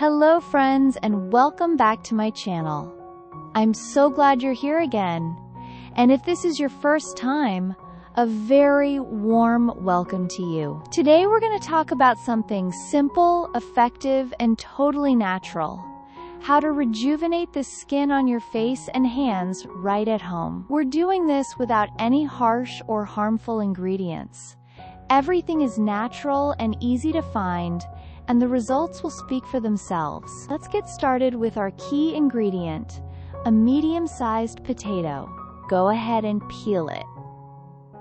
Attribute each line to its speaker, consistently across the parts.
Speaker 1: Hello friends, and welcome back to my channel. I'm so glad you're here again. And if this is your first time, a very warm welcome to you. Today we're going to talk about something simple, effective, and totally natural. How to rejuvenate the skin on your face and hands right at home. We're doing this without any harsh or harmful ingredients. Everything is natural and easy to find, and the results will speak for themselves. Let's get started with our key ingredient, a medium-sized potato. Go ahead and peel it.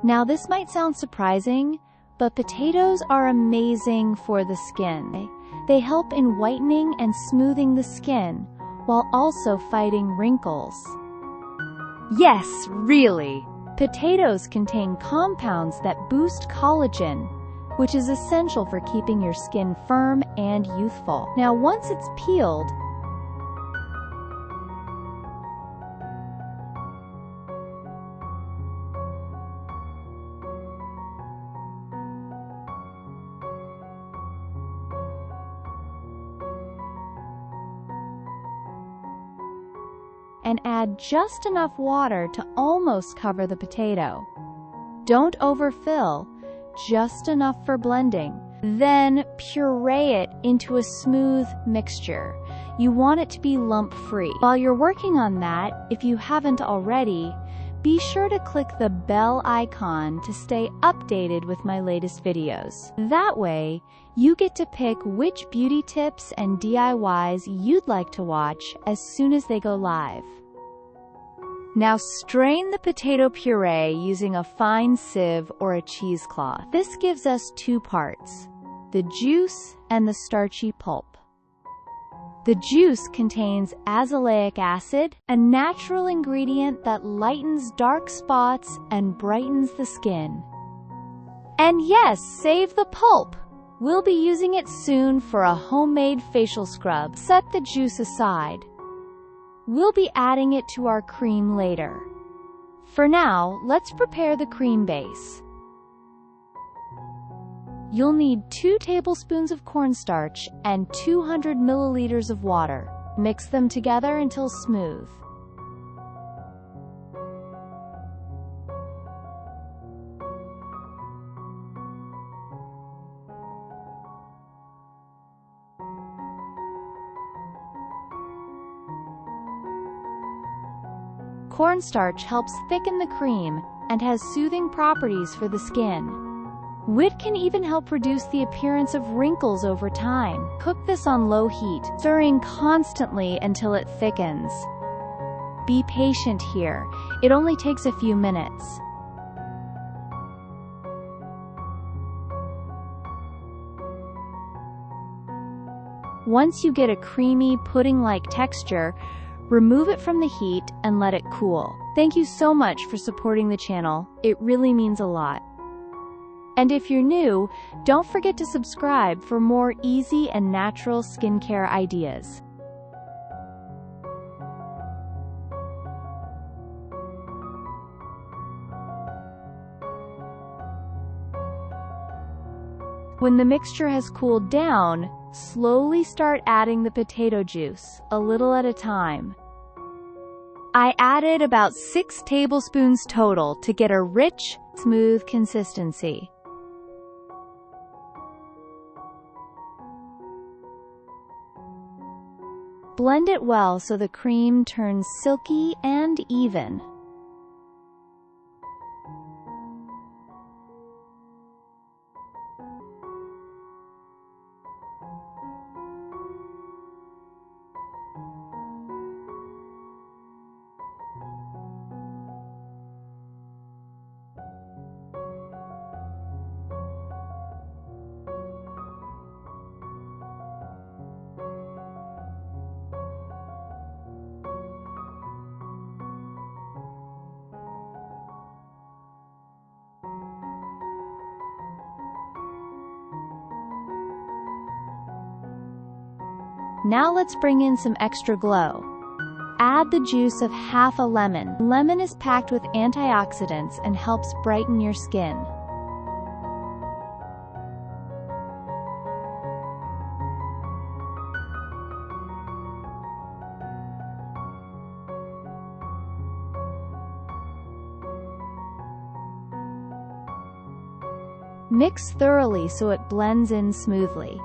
Speaker 1: Now this might sound surprising, but potatoes are amazing for the skin. They help in whitening and smoothing the skin, while also fighting wrinkles. Yes, really! Potatoes contain compounds that boost collagen, which is essential for keeping your skin firm and youthful. Now, once it's peeled, and add just enough water to almost cover the potato. Don't overfill, just enough for blending. Then puree it into a smooth mixture. You want it to be lump-free. While you're working on that, if you haven't already, be sure to click the bell icon to stay updated with my latest videos. That way, you get to pick which beauty tips and DIYs you'd like to watch as soon as they go live. Now strain the potato puree using a fine sieve or a cheesecloth. This gives us two parts, the juice and the starchy pulp. The juice contains azelaic acid, a natural ingredient that lightens dark spots and brightens the skin. And yes, save the pulp! We'll be using it soon for a homemade facial scrub. Set the juice aside. We'll be adding it to our cream later. For now, let's prepare the cream base. You'll need 2 tablespoons of cornstarch and 200 milliliters of water. Mix them together until smooth. Cornstarch helps thicken the cream and has soothing properties for the skin. Wheat can even help reduce the appearance of wrinkles over time. Cook this on low heat, stirring constantly until it thickens. Be patient here. It only takes a few minutes. Once you get a creamy, pudding-like texture, remove it from the heat and let it cool. Thank you so much for supporting the channel. It really means a lot. And if you're new, don't forget to subscribe for more easy and natural skincare ideas. When the mixture has cooled down, slowly start adding the potato juice, a little at a time. I added about 6 tablespoons total to get a rich, smooth consistency. Blend it well so the cream turns silky and even. Now let's bring in some extra glow. Add the juice of half a lemon. Lemon is packed with antioxidants and helps brighten your skin. Mix thoroughly so it blends in smoothly.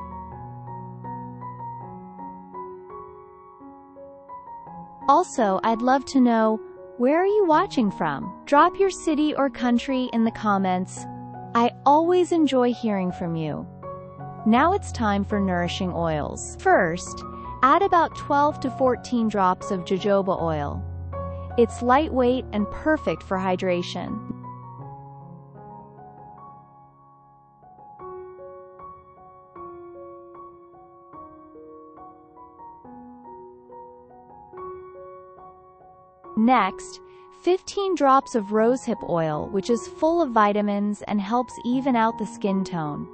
Speaker 1: Also, I'd love to know, where are you watching from? Drop your city or country in the comments. I always enjoy hearing from you. Now it's time for nourishing oils. First, add about 12 to 14 drops of jojoba oil. It's lightweight and perfect for hydration. Next, 15 drops of rosehip oil, which is full of vitamins and helps even out the skin tone.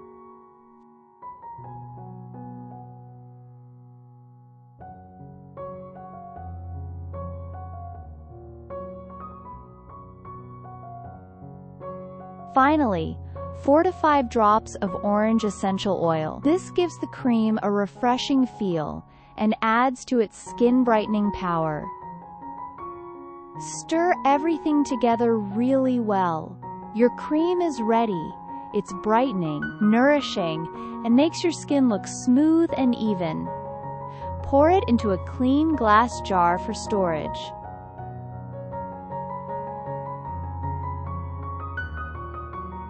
Speaker 1: Finally, 4 to 5 drops of orange essential oil. This gives the cream a refreshing feel and adds to its skin brightening power. Stir everything together really well. Your cream is ready. It's brightening, nourishing, and makes your skin look smooth and even. Pour it into a clean glass jar for storage.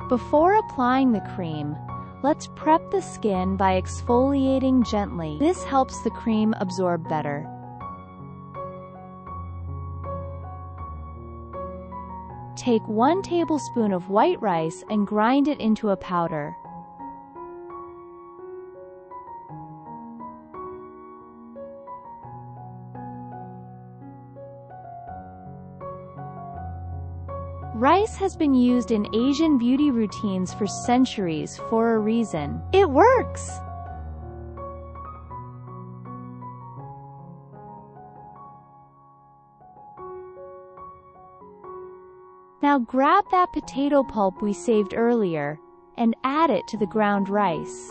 Speaker 1: Before applying the cream, let's prep the skin by exfoliating gently. This helps the cream absorb better. Take 1 tablespoon of white rice and grind it into a powder. Rice has been used in Asian beauty routines for centuries for a reason. It works! Now grab that potato pulp we saved earlier and add it to the ground rice.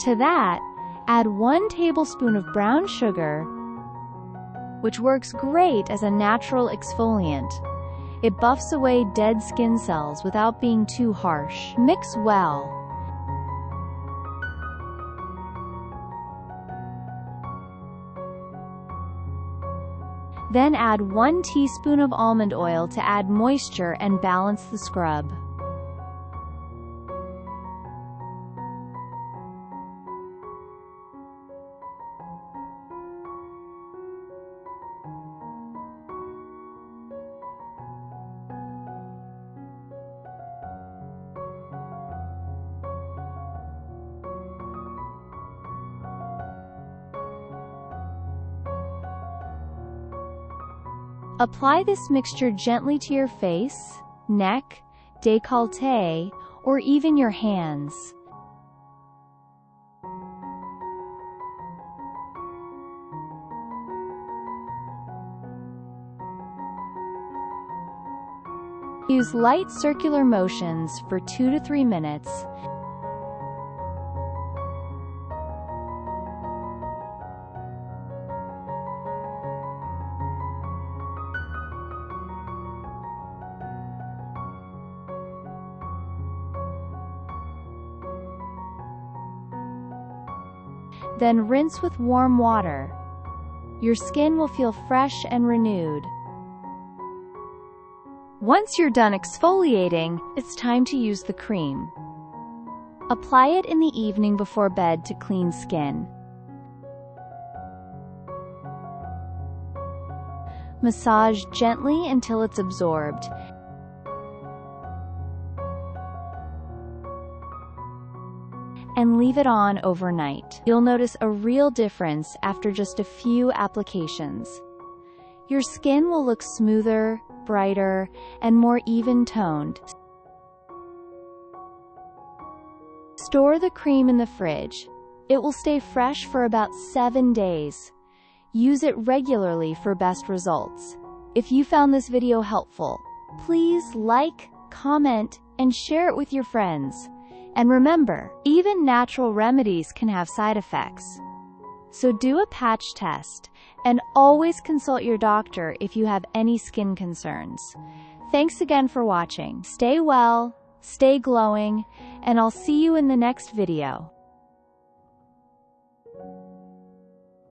Speaker 1: To that, add 1 tablespoon of brown sugar, which works great as a natural exfoliant. It buffs away dead skin cells without being too harsh. Mix well. Then add 1 teaspoon of almond oil to add moisture and balance the scrub. Apply this mixture gently to your face, neck, décolleté, or even your hands. Use light circular motions for 2 to 3 minutes. Then rinse with warm water. Your skin will feel fresh and renewed. Once you're done exfoliating, it's time to use the cream. Apply it in the evening before bed to clean skin. Massage gently until it's absorbed. And leave it on overnight. You'll notice a real difference after just a few applications. Your skin will look smoother, brighter, and more even-toned. Store the cream in the fridge. It will stay fresh for about 7 days. Use it regularly for best results. If you found this video helpful, please like, comment, and share it with your friends. And remember, even natural remedies can have side effects. So do a patch test, and always consult your doctor if you have any skin concerns. Thanks again for watching. Stay well, stay glowing, and I'll see you in the next video.